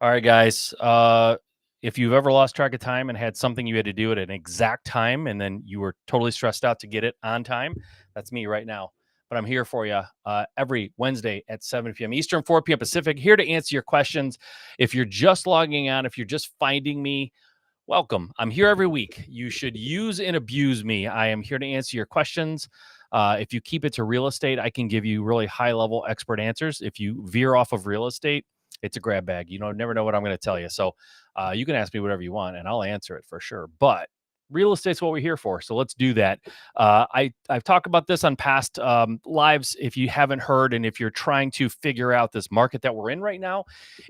All right, guys. If you've ever lost track of time and had something you had to do at an exact time and then you were totally stressed out to get it on time, that's me right now. But I'm here for you every Wednesday at 7 p.m. Eastern, 4 p.m. Pacific, here to answer your questions. If you're just logging on, if you're just finding me, welcome. I'm here every week. You should use and abuse me. I am here to answer your questions. If you keep it to real estate, I can give you really high level expert answers. If you veer off of real estate, it's a grab bag. You never know what I'm going to tell you. So you can ask me whatever you want and I'll answer it for sure. But real estate's what we're here for. So let's do that. I've talked about this on past lives. If you haven't heard, and if you're trying to figure out this market that we're in right now,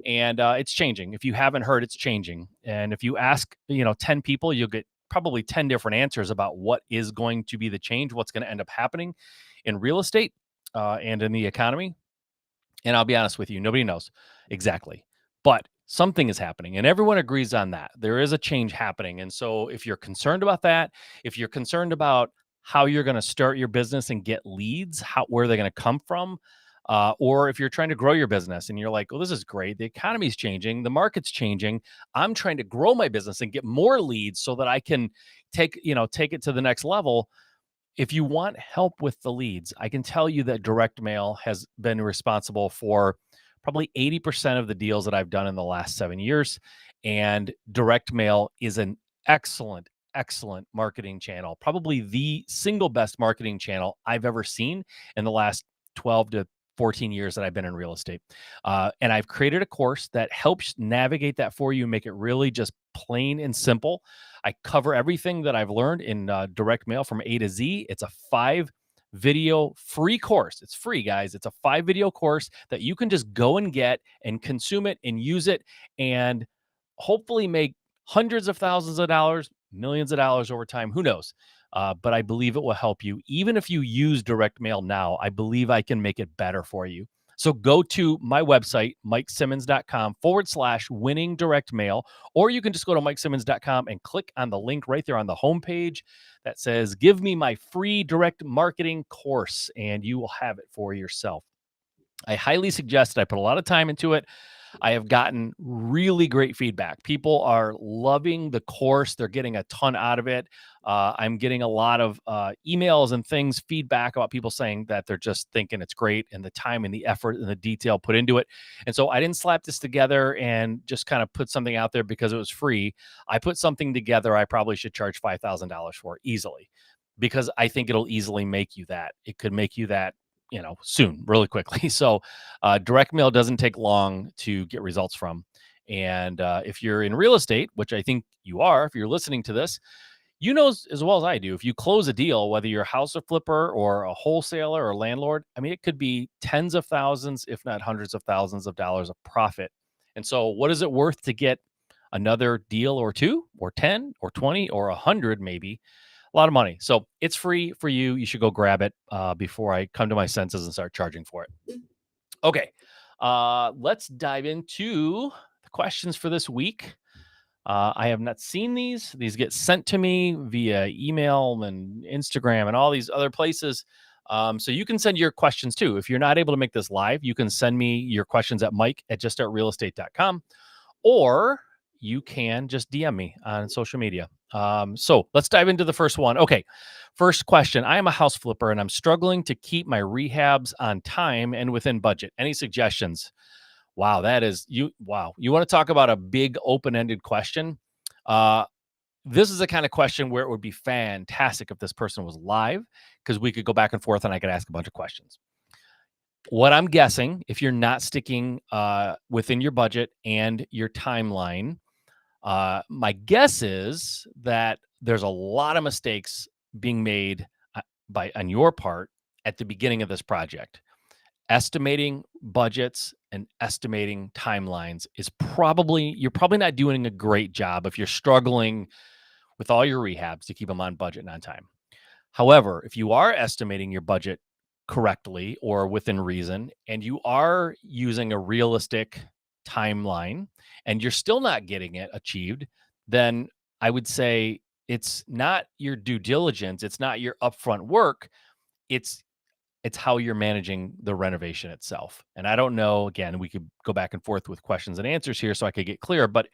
and it's changing. If you haven't heard, it's changing. And if you ask, 10 people, you'll get probably 10 different answers about what is going to be the change, what's going to end up happening in real estate and in the economy. And I'll be honest with you, nobody knows exactly, but something is happening and everyone agrees on that. There is a change happening. And so if you're concerned about that, if you're concerned about how you're going to start your business and get leads, where they're going to come from, or if you're trying to grow your business and you're like, well, this is great. The economy's changing. The market's changing. I'm trying to grow my business and get more leads so that I can take it to the next level. If you want help with the leads, I can tell you that direct mail has been responsible for probably 80% of the deals that I've done in the last 7 years. And direct mail is an excellent, excellent marketing channel, probably the single best marketing channel I've ever seen in the last 12 to 14 years that I've been in real estate. And I've created a course that helps navigate that for you, make it really just plain and simple. I cover everything that I've learned in direct mail from A to Z. It's a 5 video free course. It's free, guys. It's a 5 video course that you can just go and get and consume it and use it and hopefully make hundreds of thousands of dollars, millions of dollars over time. Who knows? But I believe it will help you. Even if you use direct mail now, I believe I can make it better for you. So go to my website, MikeSimmons.com/winning direct mail, or you can just go to MikeSimmons.com and click on the link right there on the homepage that says, give me my free direct marketing course, and you will have it for yourself. I highly suggest it. I put a lot of time into it. I have gotten really great feedback. People are loving the course. They're getting a ton out of it. I'm getting a lot of emails and things, feedback about people saying that they're just thinking it's great and the time and the effort and the detail put into it. And so I didn't slap this together and just kind of put something out there because it was free. I put something together I probably should charge $5,000 for easily because I think it'll easily make you that. It could make you that soon, really quickly. So direct mail doesn't take long to get results from. And if you're in real estate, which I think you are, if you're listening to this, as well as I do, if you close a deal, whether you're a house flipper or a wholesaler or landlord, I mean, it could be tens of thousands, if not hundreds of thousands of dollars of profit. And so what is it worth to get another deal or two or 10 or 20 or 100 maybe? A lot of money. So it's free for you. You should go grab it before I come to my senses and start charging for it. Okay. Let's dive into the questions for this week. I have not seen these. These get sent to me via email and Instagram and all these other places. So you can send your questions too. If you're not able to make this live, you can send me your questions at mike@juststartrealestate.com, or you can just DM me on social media. So let's dive into the first one. Okay. First question. I am a house flipper and I'm struggling to keep my rehabs on time and within budget. Any suggestions? Wow. Wow. You want to talk about a big open-ended question? This is the kind of question where it would be fantastic if this person was live because we could go back and forth and I could ask a bunch of questions. What I'm guessing, if you're not sticking within your budget and your timeline, my guess is that there's a lot of mistakes being made on your part at the beginning of this project. Estimating budgets and estimating timelines you're probably not doing a great job if you're struggling with all your rehabs to keep them on budget and on time. However, if you are estimating your budget correctly or within reason, and you are using a realistic timeline and you're still not getting it achieved, then I would say it's not your due diligence. It's not your upfront work. It's It's how you're managing the renovation itself. And I don't know, again, we could go back and forth with questions and answers here so I could get clear, but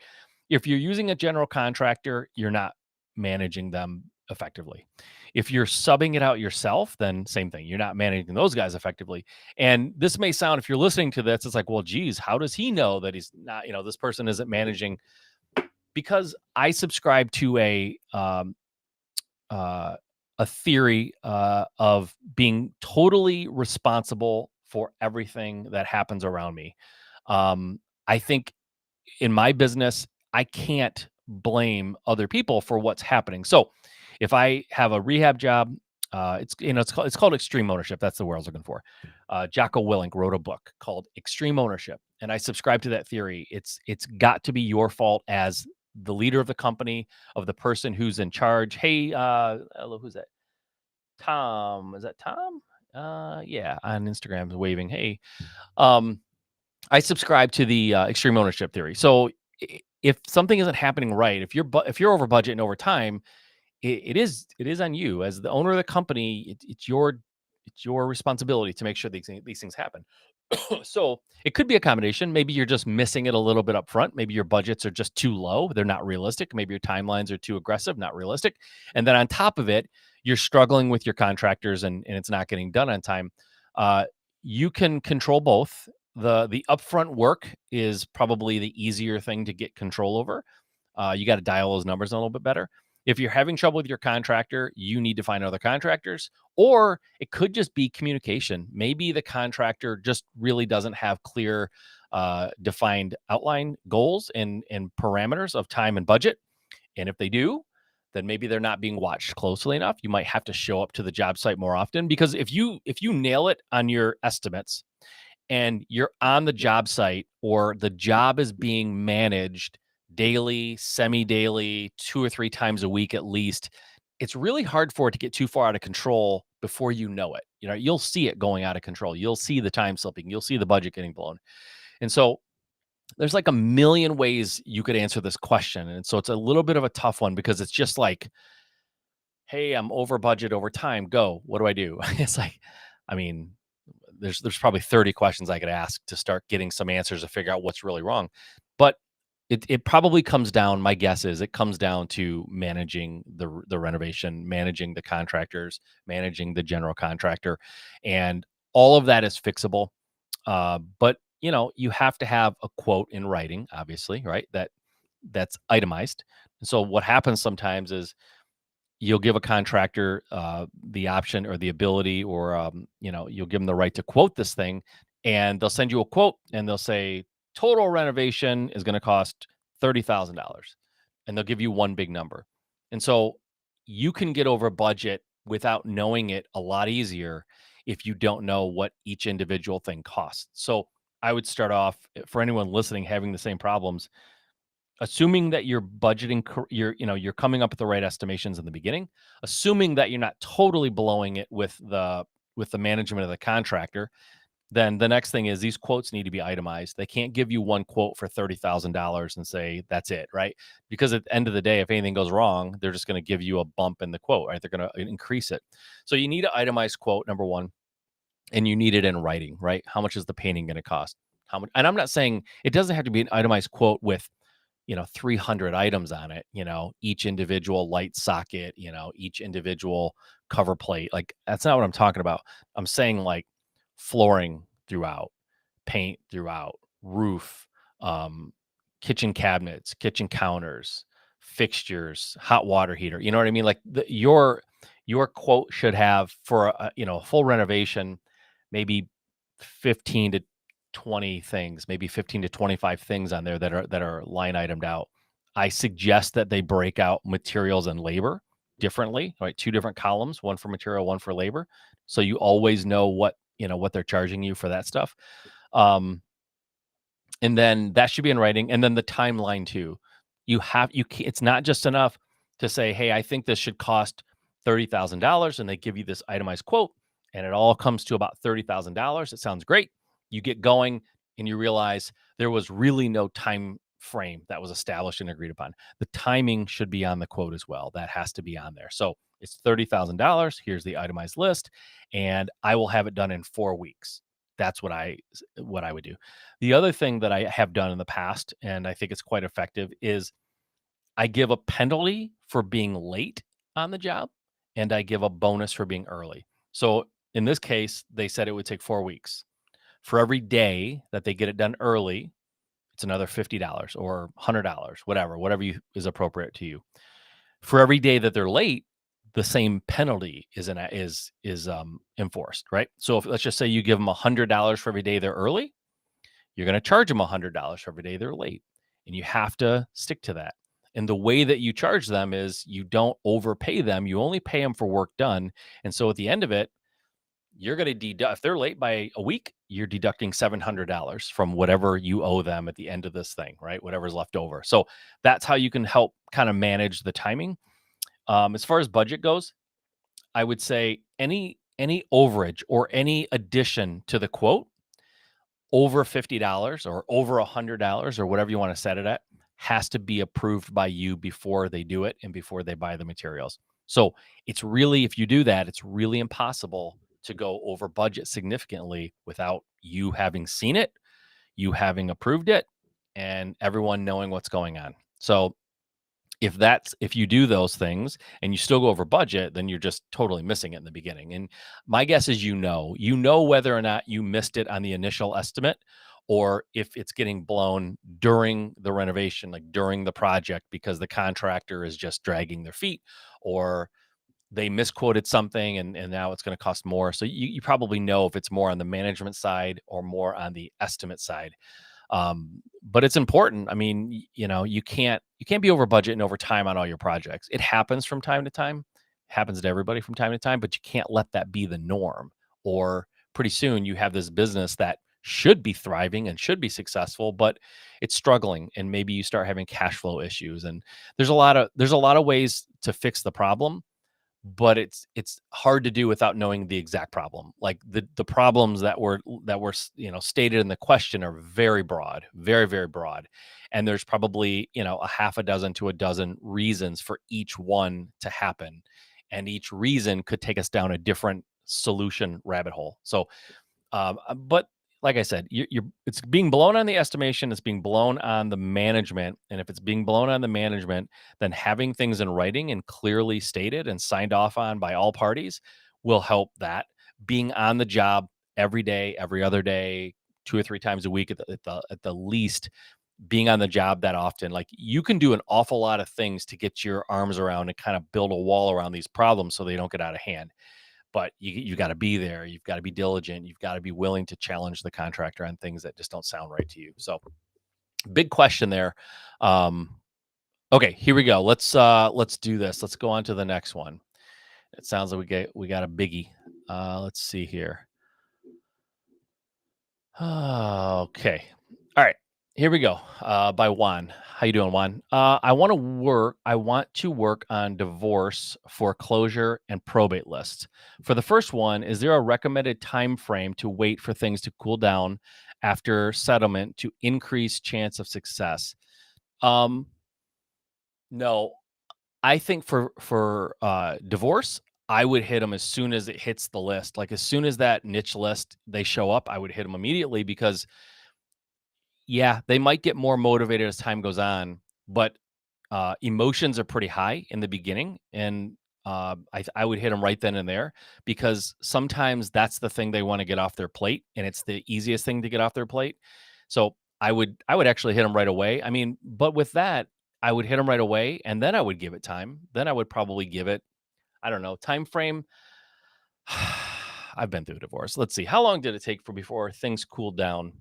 if you're using a general contractor, you're not managing them effectively. If you're subbing it out yourself, then same thing. You're not managing those guys effectively. And this may sound, if you're listening to this, it's like, well, geez, how does he know that he's not, this person isn't managing? Because I subscribe to uh, a theory of being totally responsible for everything that happens around me. I think in my business, I can't blame other people for what's happening. So if I have a rehab job, it's called extreme ownership. That's the word I was looking for. Jocko Willink wrote a book called Extreme Ownership, and I subscribe to that theory. It's got to be your fault as the leader of the company, of the person who's in charge. Hey, hello, who's that? Tom. Is that Tom? Yeah, on Instagram, waving. Hey, um, I subscribe to the extreme ownership theory. So if something isn't happening right, if you're over budget and over time, it is on you as the owner of the company. It's your responsibility to make sure these things happen. So it could be a combination. Maybe you're just missing it a little bit up front. Maybe your budgets are just too low. They're not realistic. Maybe your timelines are too aggressive, not realistic. And then on top of it, you're struggling with your contractors and it's not getting done on time. Uh, you can control both. The upfront work is probably the easier thing to get control over. You got to dial those numbers a little bit better. If you're having trouble with your contractor, you need to find other contractors, or it could just be communication. Maybe the contractor just really doesn't have clear, defined outline goals and parameters of time and budget. And if they do, then maybe they're not being watched closely enough. You might have to show up to the job site more often because if you nail it on your estimates and you're on the job site or the job is being managed daily, semi-daily, 2 or 3 times a week at least, it's really hard for it to get too far out of control before you know it. You'll see it going out of control. You'll see the time slipping. You'll see the budget getting blown. And so there's like a million ways you could answer this question. And so it's a little bit of a tough one because it's just like, hey, I'm over budget over time. Go. What do I do? It's like, I mean, there's probably 30 questions I could ask to start getting some answers to figure out what's really wrong. But it probably comes down, my guess is it comes down to managing the renovation, managing the contractors, managing the general contractor. And all of that is fixable. But you have to have a quote in writing, obviously, right? That's itemized. And so what happens sometimes is you'll give a contractor the option or the ability, or you'll give them the right to quote this thing, and they'll send you a quote, and they'll say total renovation is going to cost $30,000, and they'll give you one big number, and so you can get over budget without knowing it a lot easier if you don't know what each individual thing costs. So I would start off, for anyone listening having the same problems, assuming that you're budgeting, you're coming up with the right estimations in the beginning, assuming that you're not totally blowing it with the management of the contractor. Then the next thing is these quotes need to be itemized. They can't give you one quote for $30,000 and say that's it, right? Because at the end of the day, if anything goes wrong, they're just going to give you a bump in the quote, right? They're going to increase it. So you need an itemized quote, number one, and you need it in writing, right? How much is the painting going to cost? How much? And I'm not saying it doesn't have to be an itemized quote with 300 items on it, each individual light socket, each individual cover plate. Like, that's not what I'm talking about. I'm saying like flooring throughout, paint throughout, roof, um, kitchen cabinets, kitchen counters, fixtures, hot water heater. You know what I mean? Like your quote should have for a full renovation, maybe 15 to 20 things, maybe 15 to 25 things on there that are line itemed out. I suggest that they break out materials and labor differently, right? Two different columns, one for material, one for labor. So you always know what they're charging you for that stuff. Um, and then that should be in writing. And then the timeline too. It's not just enough to say, hey, I think this should cost $30,000, and they give you this itemized quote, and it all comes to about $30,000. It sounds great. You get going and you realize there was really no time frame that was established and agreed upon. The timing should be on the quote as well. That has to be on there. So it's $30,000. Here's the itemized list, and I will have it done in 4 weeks. That's what I would do. The other thing that I have done in the past, and I think it's quite effective, is I give a penalty for being late on the job, and I give a bonus for being early. So in this case, they said it would take 4 weeks. For every day that they get it done early, it's another $50 or $100, whatever is appropriate to you. For every day that they're late, the same penalty is enforced, right? So if let's just say you give them $100 for every day they're early, you're going to charge them $100 for every day they're late, and you have to stick to that. And the way that you charge them is you don't overpay them; you only pay them for work done. And so at the end of it, you're going to deduct if they're late by a week, you're deducting $700 from whatever you owe them at the end of this thing, right? Whatever's left over. So that's how you can help kind of manage the timing. As far as budget goes, I would say any overage or any addition to the quote over $50 or over $100 or whatever you want to set it at has to be approved by you before they do it and before they buy the materials. So it's really, if you do that, it's really impossible to go over budget significantly without you having seen it, you having approved it, and everyone knowing what's going on. So if you do those things and you still go over budget, then you're just totally missing it in the beginning. And my guess is you know whether or not you missed it on the initial estimate or if it's getting blown during the renovation, like during the project, because the contractor is just dragging their feet or they misquoted something and now it's going to cost more. So you probably know if it's more on the management side or more on the estimate side. But it's important. I mean, you can't be over budget and over time on all your projects. It happens from time to time, happens to everybody from time to time, but you can't let that be the norm. Or pretty soon you have this business that should be thriving and should be successful, but it's struggling, and maybe you start having cash flow issues. And there's a lot of ways to fix the problem, but it's hard to do without knowing the exact problem. Like the problems that were stated in the question are very broad, very, very broad. And there's probably, a half a dozen to a dozen reasons for each one to happen. And each reason could take us down a different solution rabbit hole. So but like I said, it's being blown on the estimation, it's being blown on the management. And if it's being blown on the management, then having things in writing and clearly stated and signed off on by all parties will help that. Being on the job every day, every other day, 2 or 3 times a week at the least, being on the job that often, like you can do an awful lot of things to get your arms around and kind of build a wall around these problems so they don't get out of hand. But you got to be there. You've got to be diligent. You've got to be willing to challenge the contractor on things that just don't sound right to you. So big question there. Okay, here we go. Let's do this. Let's go on to the next one. It sounds like we got a biggie. Let's see here. Okay. All right. Here we go. By Juan. How you doing, Juan? I want to work on divorce, foreclosure, and probate lists. For the first one, is there a recommended time frame to wait for things to cool down after settlement to increase chance of success? Um, no, I think for divorce, I would hit them as soon as it hits the list. Like as soon as that niche list they show up, I would hit them immediately because yeah, they might get more motivated as time goes on, but emotions are pretty high in the beginning, and I would hit them right then and there because sometimes that's the thing they want to get off their plate, and it's the easiest thing to get off their plate. So I would actually hit them right away. I mean, but with that, I would hit them right away, and then I would give it time. Then I would probably give it, I don't know, time frame. I've been through a divorce. Let's see, how long did it take for before things cooled down?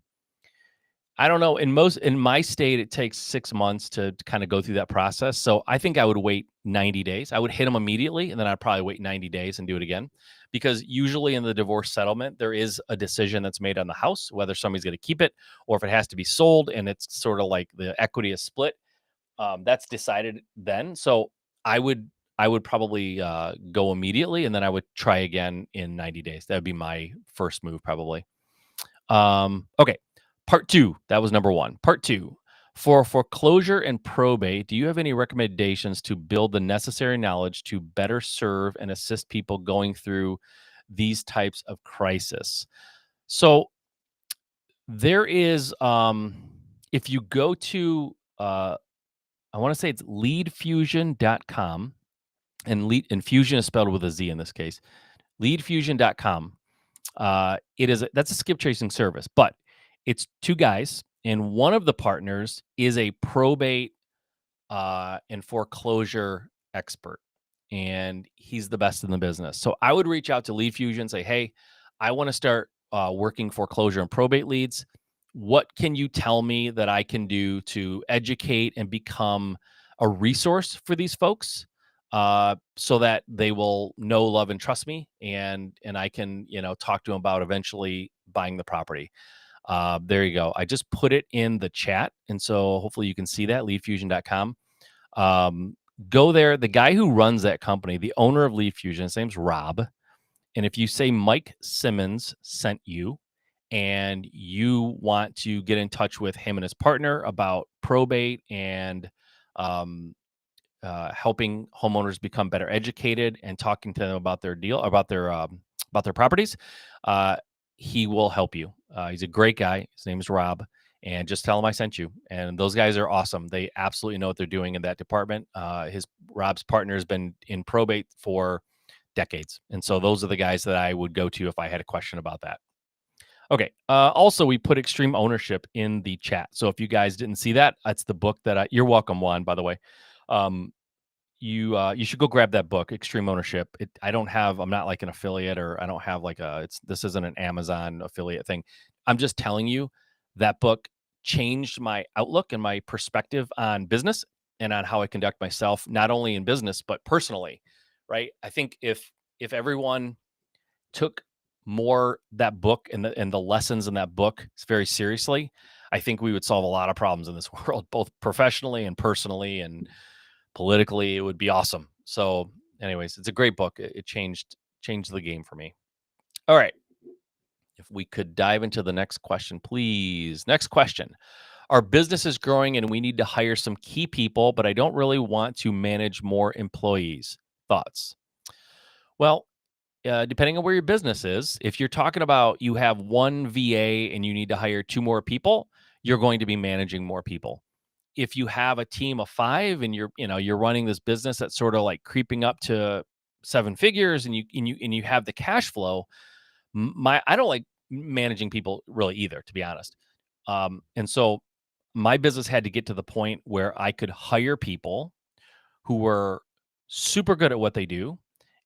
I don't know. In my state, it takes 6 months to kind of go through that process. So I think I would wait 90 days. I would hit them immediately, and then I'd probably wait 90 days and do it again. Because usually in the divorce settlement, there is a decision that's made on the house, whether somebody's going to keep it or if it has to be sold, and it's sort of like the equity is split. That's decided then. So I would I would probably go immediately, and then I would try again in 90 days. That would be my first move, probably. Okay. Part two. That was number one. Part two. For foreclosure and probate, do you have any recommendations to build the necessary knowledge to better serve and assist people going through these types of crisis? So there is, if you go to, I want to say it's leadfusion.com, and fusion is spelled with a Z in this case, leadfusion.com. That's a skip tracing service, but it's two guys, and one of the partners is a probate and foreclosure expert, and he's the best in the business. So I would reach out to Lead Fusion and say, "Hey, I want to start working foreclosure and probate leads. What can you tell me that I can do to educate and become a resource for these folks, so that they will know, love, and trust me, and I can talk to them about eventually buying the property." There you go. I just put it in the chat, and so hopefully you can see that leadfusion.com. um, Go there. The guy who runs that company, the owner of Lead Fusion, his name's Rob. And if you say Mike Simmons sent you and you want to get in touch with him and his partner about probate and um, helping homeowners become better educated and talking to them about their deal, about their properties, uh, he will help you. He's a great guy. His name is Rob, and just tell him I sent you. And those guys are awesome. They absolutely know what they're doing in that department. His Rob's partner has been in probate for decades, and so those are the guys that I would go to if I had a question about that. Okay. Also, we put Extreme Ownership in the chat. So if you guys didn't see that, that's the book that you're welcome, Juan, by the way. Um, you should go grab that book, Extreme Ownership. I'm not like an affiliate, or I don't have like this isn't an Amazon affiliate thing. I'm just telling you that book changed my outlook and my perspective on business and on how I conduct myself, not only in business but personally. Right? I think if everyone took more that book and the lessons in that book very seriously, I think we would solve a lot of problems in this world, both professionally and personally and politically. It would be awesome. So, anyways, it's a great book. It changed the game for me. All right. If we could dive into the next question, please. Next question. Our business is growing and we need to hire some key people, but I don't really want to manage more employees. Thoughts? Well, depending on where your business is, if you're talking about you have one VA and you need to hire two more people, you're going to be managing more people. If you have a team of five and you're running this business that's sort of like creeping up to seven figures, and you have the cash flow, I don't like managing people really either, to be honest. And so my business had to get to the point where I could hire people who were super good at what they do,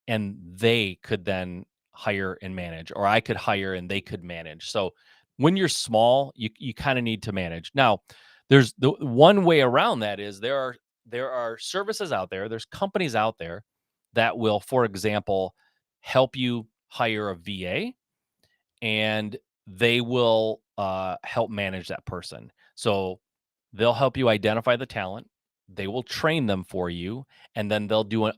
and they could then hire and manage, or I could hire and they could manage. So when you're small, you kind of need to manage. Now, there's the one way around that is there are services out there, there's companies out there that will, for example, help you hire a VA, and they will help manage that person. So they'll help you identify the talent. They will train them for you, and then they'll do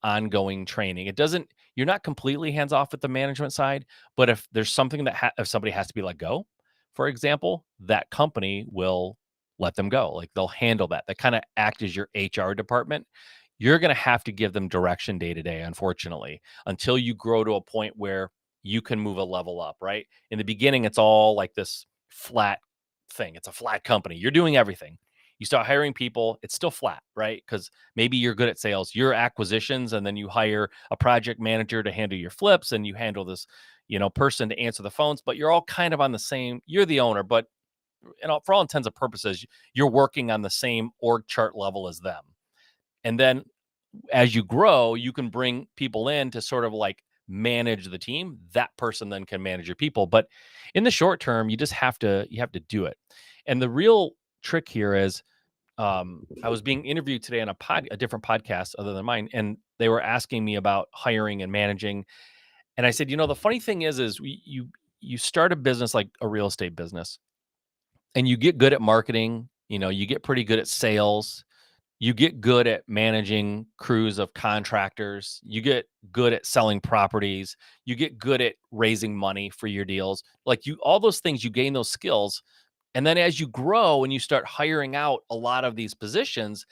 ongoing training. It doesn't You're not completely hands off with the management side, but if there's something if somebody has to be let go, for example, that company will let them go. Like, they'll handle that. They kind of act as your HR department. You're going to have to give them direction day to day, unfortunately, until you grow to a point where you can move a level up, right? In the beginning, it's all like this flat thing. It's a flat company. You're doing everything. You start hiring people, it's still flat, right? Because maybe you're good at sales, you're acquisitions, and then you hire a project manager to handle your flips, and you handle this, person to answer the phones, but you're all kind of on the same, you're the owner, but for all intents and purposes, you're working on the same org chart level as them. And then as you grow, you can bring people in to sort of like manage the team. That person then can manage your people. But in the short term, you have to do it. And the real trick here is, I was being interviewed today on a different podcast other than mine, and they were asking me about hiring and managing. And I said, the funny thing is you start a business like a real estate business, and you get good at marketing. You get pretty good at sales. You get good at managing crews of contractors. You get good at selling properties. You get good at raising money for your deals. Like, all those things, you gain those skills. And then as you grow and you start hiring out a lot of these positions,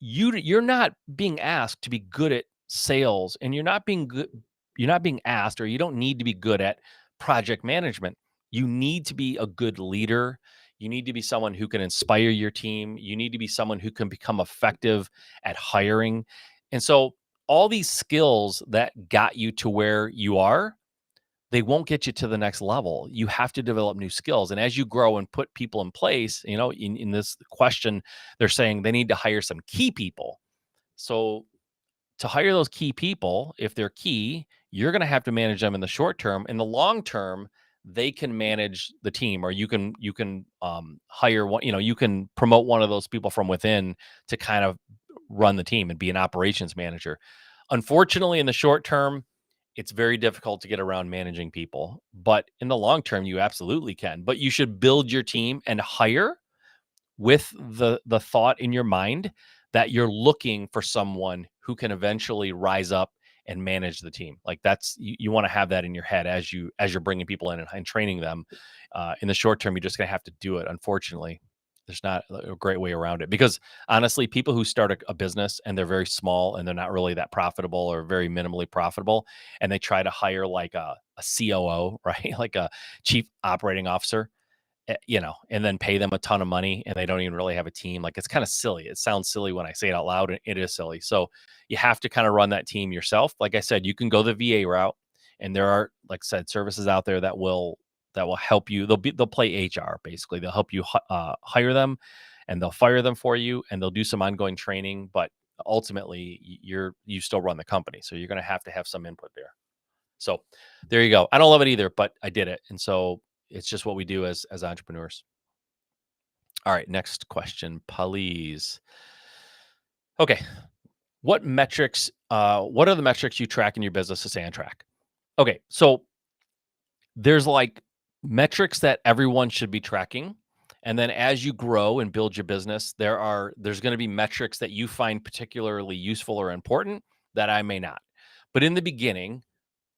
you're not being asked to be good at sales, and you're not being asked, or you don't need to be good at project management. You need to be a good leader. You need to be someone who can inspire your team. You need to be someone who can become effective at hiring. And so all these skills that got you to where you are, they won't get you to the next level. You have to develop new skills. And as you grow and put people in place, in this question, they're saying they need to hire some key people. So to hire those key people, if they're key, you're going to have to manage them in the short term. In the long term, they can manage the team, or you can hire one. You can promote one of those people from within to kind of run the team and be an operations manager. Unfortunately, in the short term, it's very difficult to get around managing people, but in the long term, you absolutely can. But you should build your team and hire with the thought in your mind that you're looking for someone who can eventually rise up and manage the team. Like that's you want to have that in your head as you're bringing people in and training them. In the short term, you're just going to have to do it. Unfortunately, there's not a great way around it, because honestly, people who start a business and they're very small and they're not really that profitable or very minimally profitable, and they try to hire like a COO, right, like a chief operating officer, and then pay them a ton of money and they don't even really have a team. Like, it's kind of silly. It sounds silly when I say it out loud, and it is silly. So you have to kind of run that team yourself. Like I said, you can go the VA route, and there are, like I said, services out there that will help you. They'll play HR basically. They'll help you hire them, and they'll fire them for you, and they'll do some ongoing training. But ultimately, you still run the company, so you're going to have some input there. So there you go. I don't love it either, but I did it, and so it's just what we do as entrepreneurs. All right, next question, please. Okay, what metrics? What are the metrics you track in your business to stay on track? Okay, so there's like metrics that everyone should be tracking, and then as you grow and build your business, there's going to be metrics that you find particularly useful or important that I may not. But in the beginning,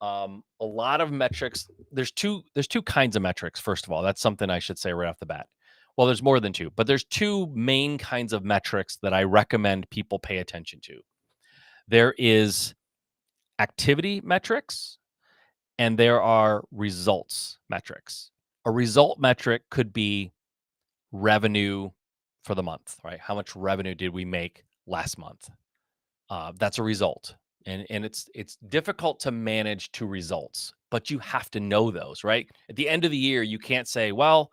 a lot of metrics, there's two kinds of metrics. First of all, that's something I should say right off the bat. Well, there's more than two, but there's two main kinds of metrics that I recommend people pay attention to. There is activity metrics, and there are results metrics. A result metric could be revenue for the month, right? How much revenue did we make last month? That's a result. And it's difficult to manage two results, but you have to know those, right? At the end of the year, you can't say, well,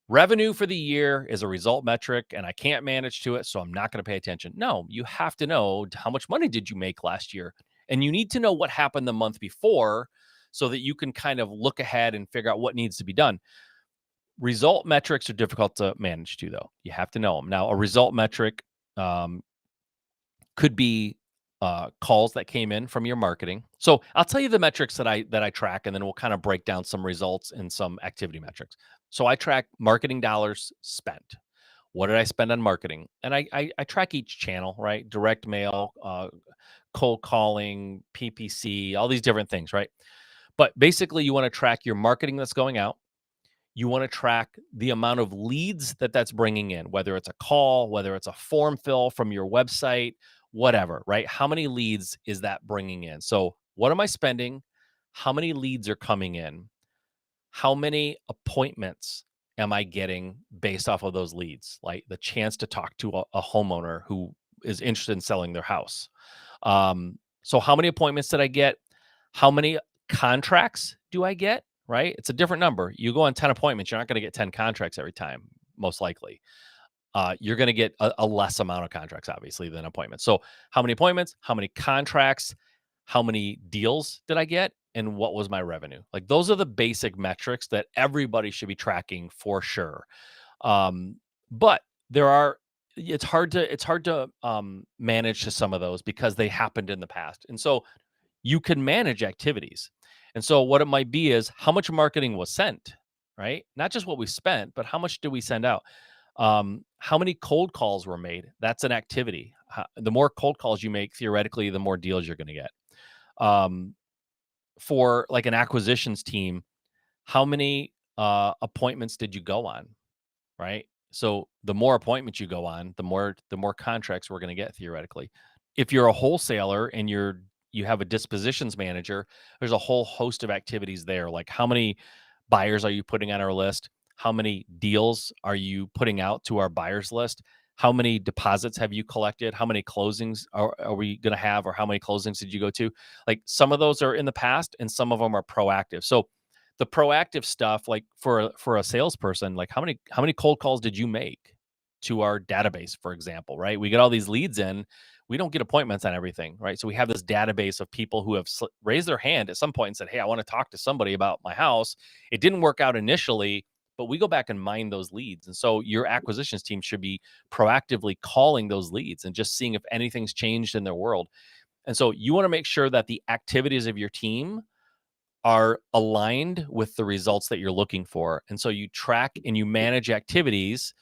revenue for the year is a result metric and I can't manage to it, so I'm not going to pay attention. No, you have to know how much money did you make last year? And you need to know what happened the month before so that you can kind of look ahead and figure out what needs to be done. Result metrics are difficult to manage too, though. You have to know them. Now, a result metric um, could be calls that came in from your marketing. So I'll tell you the metrics that I track, and then we'll kind of break down some results and some activity metrics. So I track marketing dollars spent. What did I spend on marketing? And I track each channel, right? Direct mail, cold calling, PPC, all these different things, right? But basically, you want to track your marketing that's going out. You want to track the amount of leads that's bringing in, whether it's a call, whether it's a form fill from your website, whatever, right? How many leads is that bringing in? So, what am I spending? How many leads are coming in? How many appointments am I getting based off of those leads? Like the chance to talk to a homeowner who is interested in selling their house. So how many appointments did I get? How many contracts do I get? Right? It's a different number. You go on 10 appointments, you're not going to get 10 contracts every time, most likely. You're going to get a less amount of contracts, obviously, than appointments. So, how many appointments? How many contracts? How many deals did I get? And what was my revenue? Like, those are the basic metrics that everybody should be tracking for sure. Um, but there are, it's hard to manage to some of those because they happened in the past. And so you can manage activities. And so what it might be is how much marketing was sent, right? Not just what we spent, but how much did we send out? How many cold calls were made? That's an activity. The more cold calls you make, theoretically, the more deals you're going to get. Um, for like an acquisitions team, how many appointments did you go on, right? So the more appointments you go on, the more contracts we're going to get theoretically. If you're a wholesaler and you have a dispositions manager, there's a whole host of activities there. Like how many buyers are you putting on our list? How many deals are you putting out to our buyers list? How many deposits have you collected? How many closings are we going to have, or how many closings did you go to? Like some of those are in the past and some of them are proactive. So the proactive stuff, like for a salesperson, like how many cold calls did you make to our database, for example, right? We get all these leads in. We don't get appointments on everything, right? So we have this database of people who have raised their hand at some point and said, "Hey, I want to talk to somebody about my house." It didn't work out initially, but we go back and mine those leads. And so your acquisitions team should be proactively calling those leads and just seeing if anything's changed in their world. And so you want to make sure that the activities of your team are aligned with the results that you're looking for. And so you track and you manage activities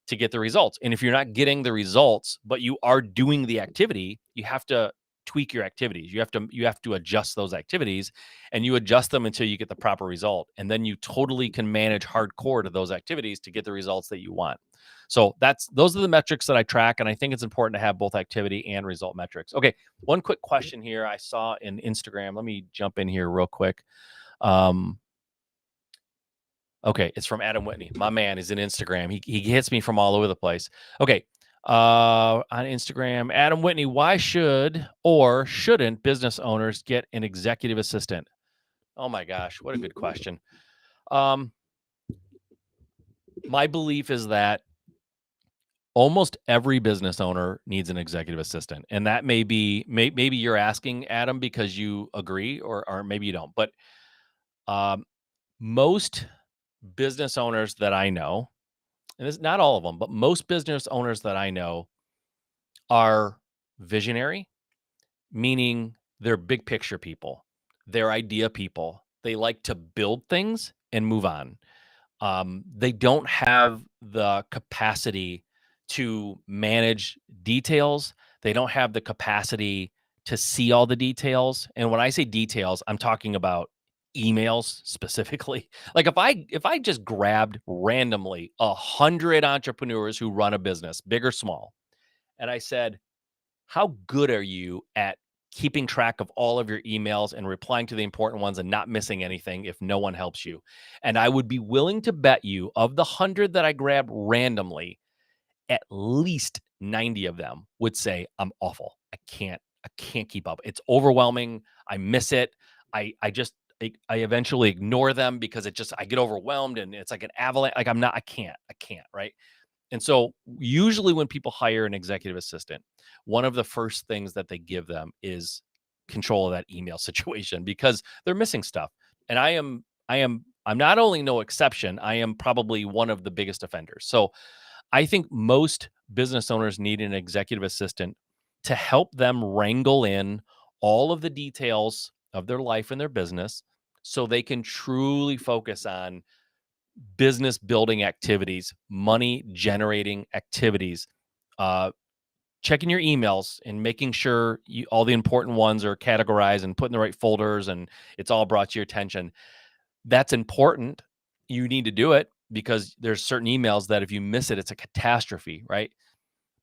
to get the results. And if you're not getting the results, but you are doing the activity, you have to tweak your activities. You have to adjust those activities, and you adjust them until you get the proper result. And then you totally can manage hardcore to those activities to get the results that you want. So those are the metrics that I track, and I think it's important to have both activity and result metrics. Okay, one quick question here I saw in Instagram. Let me jump in here real quick. Um, Okay, it's from Adam Whitney. My man is in Instagram. He hits me from all over the place. Okay. On Instagram, Adam Whitney, why should or shouldn't business owners get an executive assistant? Oh my gosh, what a good question. Um, my belief is that almost every business owner needs an executive assistant. And that maybe you're asking Adam because you agree, or maybe you don't. But um, most business owners that I know, and it's not all of them, but most business owners that I know are visionary, meaning they're big picture people, they're idea people. They like to build things and move on. They don't have the capacity to manage details. They don't have the capacity to see all the details. And when I say details, I'm talking about emails specifically. Like if I just grabbed randomly 100 entrepreneurs who run a business, big or small, and I said, how good are you at keeping track of all of your emails and replying to the important ones and not missing anything if no one helps you? And I would be willing to bet you, of the 100 that I grabbed randomly, at least 90 of them would say, I'm awful. I can't keep up. It's overwhelming. I miss it. I eventually ignore them because I get overwhelmed and it's like an avalanche. Like I can't, right? And so usually when people hire an executive assistant, one of the first things that they give them is control of that email situation because they're missing stuff. And I'm not only no exception, I am probably one of the biggest offenders. So I think most business owners need an executive assistant to help them wrangle in all of the details of their life and their business so they can truly focus on business building activities, money generating activities, uh, checking your emails and making sure all the important ones are categorized and put in the right folders and it's all brought to your attention. That's important. You need to do it because there's certain emails that if you miss it, it's a catastrophe, right?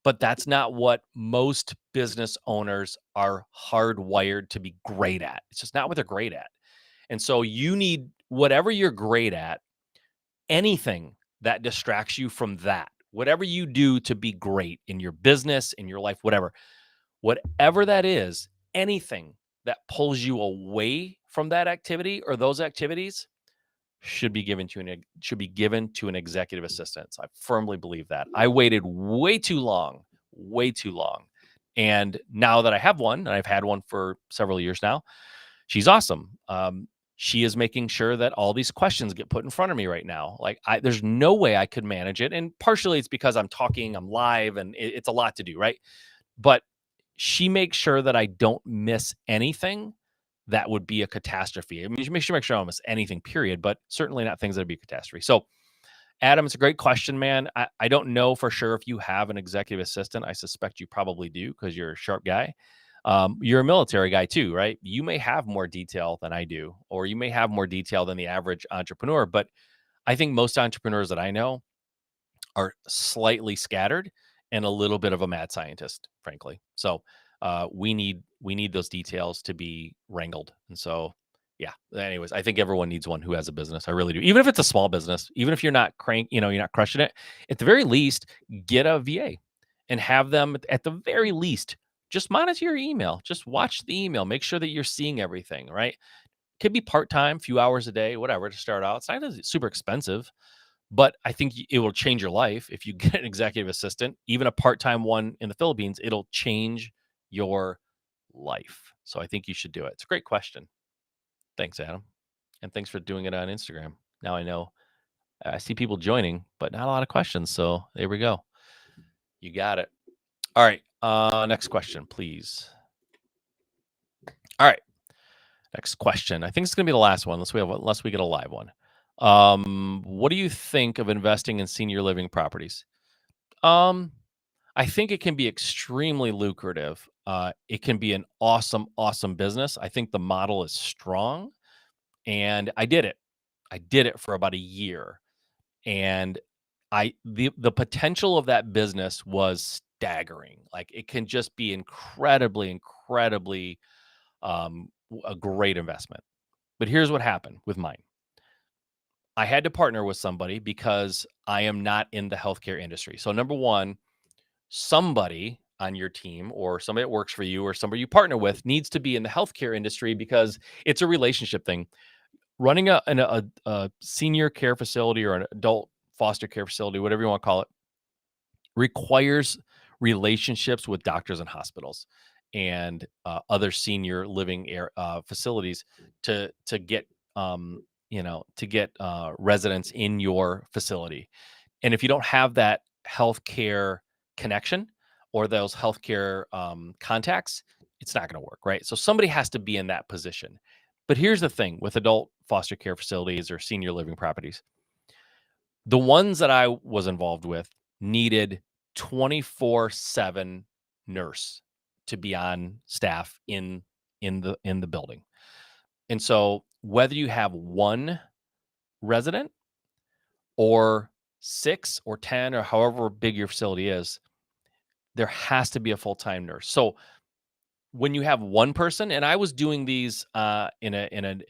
But that's not what most business owners are hardwired to be great at. It's just not what they're great at. And so you need whatever you're great at, anything that distracts you from that, whatever you do to be great in your business, in your life, whatever that is, anything that pulls you away from that activity or those activities should be given to an executive assistant. So I firmly believe that. I waited way too long. And now that I have one, and I've had one for several years now, she's awesome. She is making sure that all these questions get put in front of me right now. Like there's no way I could manage it. And partially it's because I'm talking, I'm live, and it's a lot to do, right? But she makes sure that I don't miss anything that would be a catastrophe. I mean, she makes sure I don't miss anything, period, but certainly not things that would be a catastrophe. So, Adam, it's a great question, man. I don't know for sure if you have an executive assistant. I suspect you probably do because you're a sharp guy. You're a military guy too, right? You may have more detail than I do, or you may have more detail than the average entrepreneur, but I think most entrepreneurs that I know are slightly scattered and a little bit of a mad scientist, frankly. So we need those details to be wrangled. And so yeah. Anyways, I think everyone needs one who has a business. I really do. Even if it's a small business, even if you're not you're not crushing it, at the very least, get a VA and have them at the very least just monitor your email. Just watch the email. Make sure that you're seeing everything, right? Could be part-time, few hours a day, whatever to start out. It's not super expensive, but I think it will change your life if you get an executive assistant, even a part-time one in the Philippines, it'll change your life. So I think you should do it. It's a great question. Thanks, Adam. And thanks for doing it on Instagram. Now I know I see people joining, but not a lot of questions. So there we go. You got it. All right. Next question, please. All right. Next question. I think it's going to be the last one, unless we get a live one. What do you think of investing in senior living properties? Um, I think it can be extremely lucrative. It can be an awesome, awesome business. I think the model is strong, and I did it. I did it for about a year, and the potential of that business was staggering. Like it can just be incredibly, incredibly a great investment. But here's what happened with mine. I had to partner with somebody because I am not in the healthcare industry. So number one, somebody on your team or somebody that works for you or somebody you partner with needs to be in the healthcare industry because it's a relationship thing. Running a senior care facility or an adult foster care facility, whatever you want to call it, requires relationships with doctors and hospitals and other senior living facilities to get residents in your facility. And if you don't have that healthcare connection or those healthcare contacts, it's not going to work, right? So somebody has to be in that position. But here's the thing with adult foster care facilities or senior living properties, the ones that I was involved with needed 24/7 nurse to be on staff in the building. And so whether you have one resident or 6 or 10 or however big your facility is, there has to be a full-time nurse. So when you have one person, and I was doing these in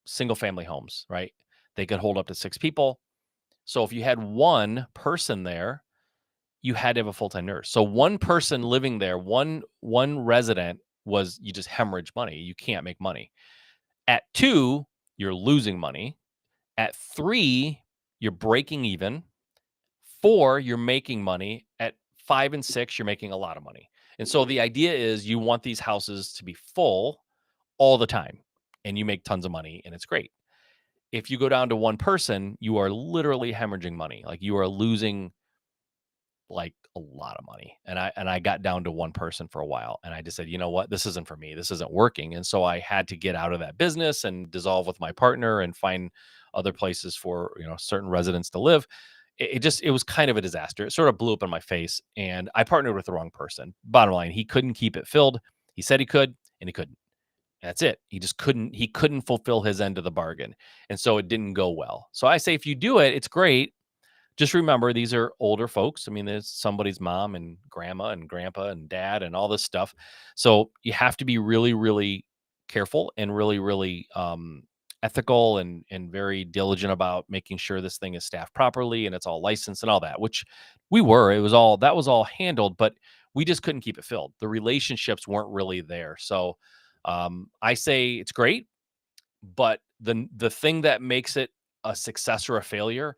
single family homes, right? They could hold up to 6 people. So if you had one person there, you had to have a full-time nurse. So one person living there, one resident was you just hemorrhage money. You can't make money. At 2, you're losing money. At 3, you're breaking even. 4, you're making money. At 5 and 6, you're making a lot of money. And so the idea is you want these houses to be full all the time and you make tons of money and it's great. If you go down to one person, you are literally hemorrhaging money. Like you are losing like a lot of money. And I got down to one person for a while and I just said, "You know what? This isn't for me. This isn't working." And so I had to get out of that business and dissolve with my partner and find other places for, certain residents to live. It was kind of a disaster. It sort of blew up in my face and I partnered with the wrong person. Bottom line, he couldn't keep it filled. He said he could and he couldn't. That's it. He couldn't fulfill his end of the bargain. And so it didn't go well. So I say if you do it, it's great. Just remember these are older folks. I mean, there's somebody's mom and grandma and grandpa and dad and all this stuff. So you have to be really, really careful and really, really ethical and very diligent about making sure this thing is staffed properly and it's all licensed and all that, which we were. That was all handled, but we just couldn't keep it filled. The relationships weren't really there. So I say it's great, but the thing that makes it a success or a failure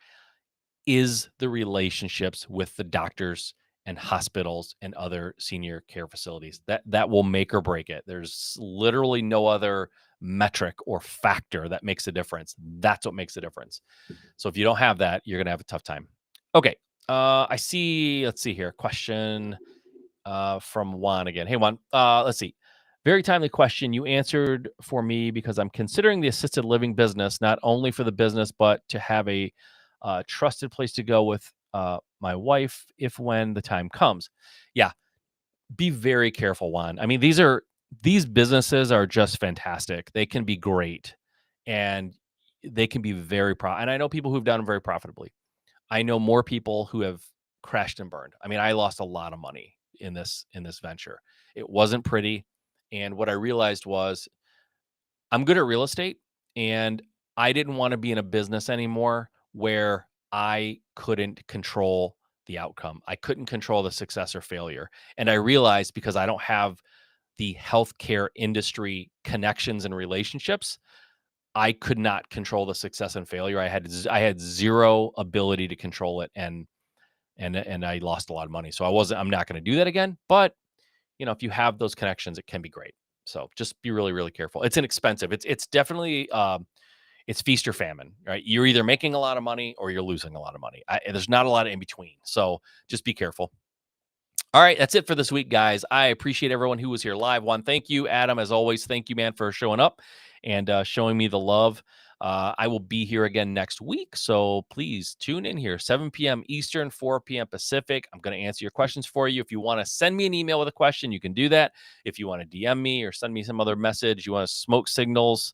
is the relationships with the doctors and hospitals and other senior care facilities. That will make or break it. There's literally no other metric or factor that makes a difference. That's what makes a difference. So if you don't have that, you're gonna have a tough time. Okay. I see. Let's see here. Question from Juan again. Hey Juan. Let's see. Very timely question. You answered for me because I'm considering the assisted living business not only for the business but to have a trusted place to go with my wife if when the time comes. Yeah, be very careful, Juan. I mean, these businesses are just fantastic. They can be great, and they can be very and I know people who've done them very profitably. I know more people who have crashed and burned. I mean, I lost a lot of money in this venture. It wasn't pretty, and what I realized was I'm good at real estate, and I didn't want to be in a business anymore where I couldn't control the outcome. I couldn't control the success or failure. And I realized because I don't have the healthcare industry connections and relationships, I could not control the success and failure. I had zero ability to control it, and I lost a lot of money. So I'm not going to do that again. But if you have those connections, it can be great. So just be really, really careful. It's inexpensive. It's definitely it's feast or famine, right? You're either making a lot of money or you're losing a lot of money. There's not a lot of in between. So just be careful. All right, that's it for this week, guys. I appreciate everyone who was here live. One, thank you, Adam. As always, thank you, man, for showing up and showing me the love. I will be here again next week, so please tune in here, 7 p.m. Eastern, 4 p.m. Pacific. I'm going to answer your questions for you. If you want to send me an email with a question, you can do that. If you want to DM me or send me some other message, you want to smoke signals,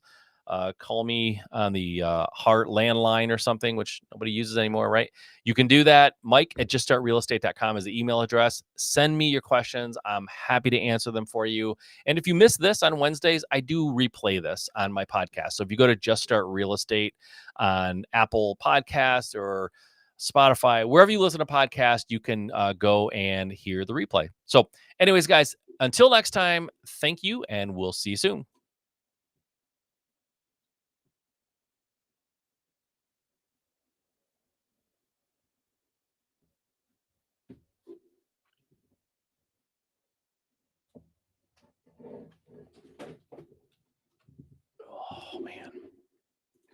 call me on the Heart landline or something, which nobody uses anymore, right? You can do that. Mike at juststartrealestate.com is the email address. Send me your questions. I'm happy to answer them for you. And if you missed this on Wednesdays, I do replay this on my podcast. So if you go to Just Start Real Estate on Apple Podcasts or Spotify, wherever you listen to podcasts, you can go and hear the replay. So anyways, guys, until next time, thank you, and we'll see you soon.